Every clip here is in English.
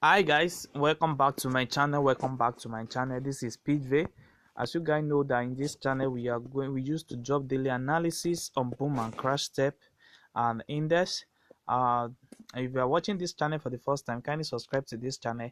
Hi guys, welcome back to my channel. This is PJ. As you guys know that in this channel we used to drop daily analysis on boom and crash step and index. If you are watching this channel for the first time, kindly subscribe to this channel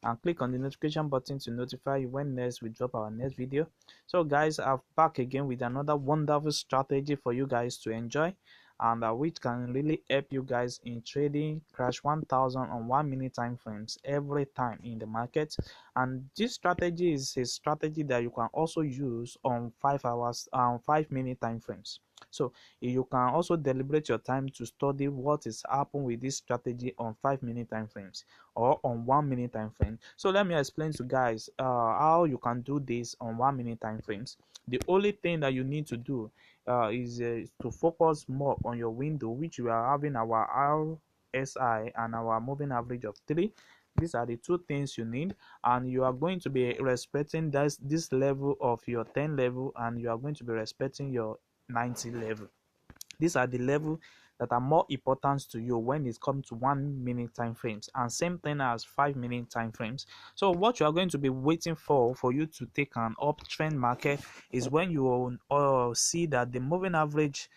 and click on the notification button to notify you when next we drop our next video. So guys, I'm back again with another wonderful strategy for you guys to enjoy, and which can really help you guys in trading crash 1000 on 1 minute time frames every time in the market. And this strategy is a strategy that you can also use on 5 hours 5 minute time frames. So you can also deliberate your time to study what is happening with this strategy on 5 minute time frames or on 1 minute time frame. So let me explain to guys how you can do this on 1 minute time frames. The only thing that you need to do is to focus more on your window, which we are having our RSI and our moving average of 3. These are the two things you need, and you are going to be respecting this level of your 10 level, and you are going to be respecting your 90 level. These are the level that are more important to you when it comes to 1 minute time frames, and same thing as 5 minute time frames. So what you are going to be waiting for you to take an uptrend market is when you will see that the moving average,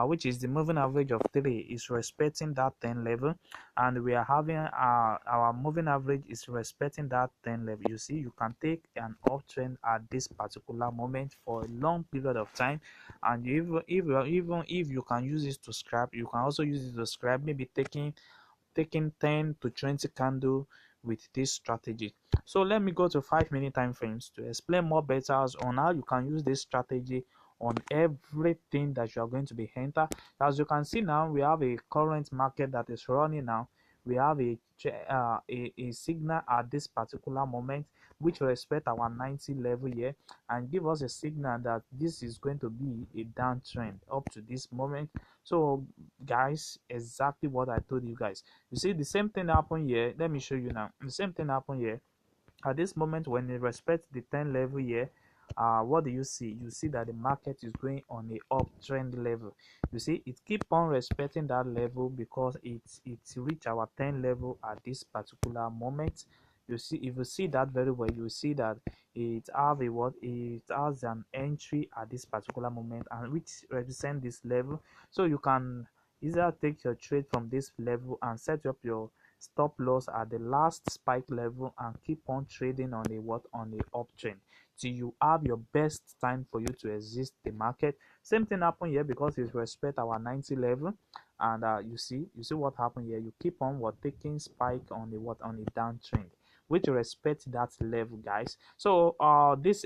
which is the moving average of 3, is respecting that 10 level, and we are having our moving average is respecting that 10 level. You see, you can take an uptrend at this particular moment for a long period of time. And even if you can use it to scrap, you can also use it to scrap, maybe taking 10 to 20 candle with this strategy. So let me go to 5 minute time frames to explain more better on how you can use this strategy on everything that you are going to be enter. As you can see now, we have a current market that is running now. We have a signal at this particular moment which respect our 90 level here and give us a signal that this is going to be a downtrend up to this moment. So guys, exactly what I told you guys. You see, the same thing happen here. Let me show you now. The same thing happen here at this moment when it respects the 10 level here. What do you see? You see that the market is going on a uptrend level. You see, it keep on respecting that level because it's reached our 10 level at this particular moment. You see, if you see that very well, you see that it has an entry at this particular moment, and which represent this level. So you can either take your trade from this level and set up your stop loss at the last spike level and keep on trading on a uptrend till you have your best time for you to exit the market. Same thing happen here because it respect our 90 level, and you see what happened here. You keep on taking spike on a downtrend which respect that level, guys. So this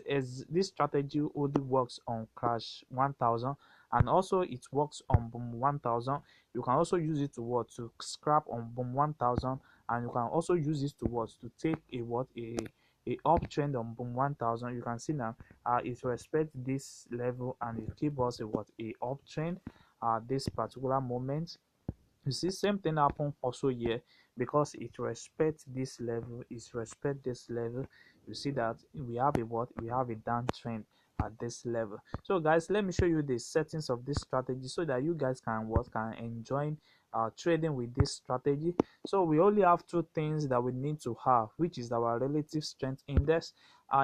strategy only works on crash 1000, and also it works on boom 1000. You can also use it to scrap on boom 1000, and you can also use it to take a uptrend on boom 1000. You can see now it respect this level and it keep us a uptrend this particular moment. You see, same thing happen also here because it respect this level, you see that we have a downtrend at this level. So guys, let me show you the settings of this strategy so that you guys can enjoy trading with this strategy. So we only have two things that we need to have, which is our relative strength index.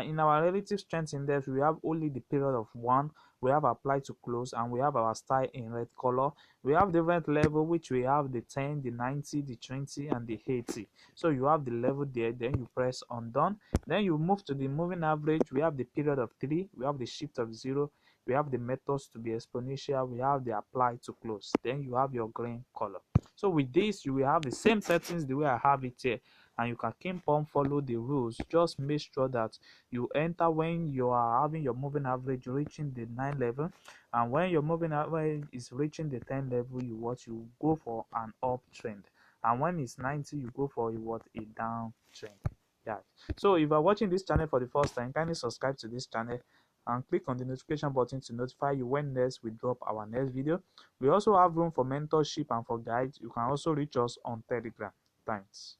In our relative strength index, we have only the period of 1, we have apply to close, and we have our style in red color. We have different level, which we have the 10, the 90, the 20, and the 80. So you have the level there, then you press on done. Then you move to the moving average. We have the period of 3, we have the shift of 0, we have the methods to be exponential, we have the apply to close, then you have your green color. So with this, you will have the same settings the way I have it here, and you can keep on follow the rules. Just make sure that you enter when you are having your moving average reaching the 9 level, and when your moving average is reaching the 10 level, you go for an uptrend, and when it's 90, you go for a downtrend. Yeah. So if you are watching this channel for the first time, kindly subscribe to this channel and click on the notification button to notify you when next we drop our next video. We also have room for mentorship and for guides. You can also reach us on Telegram. Thanks.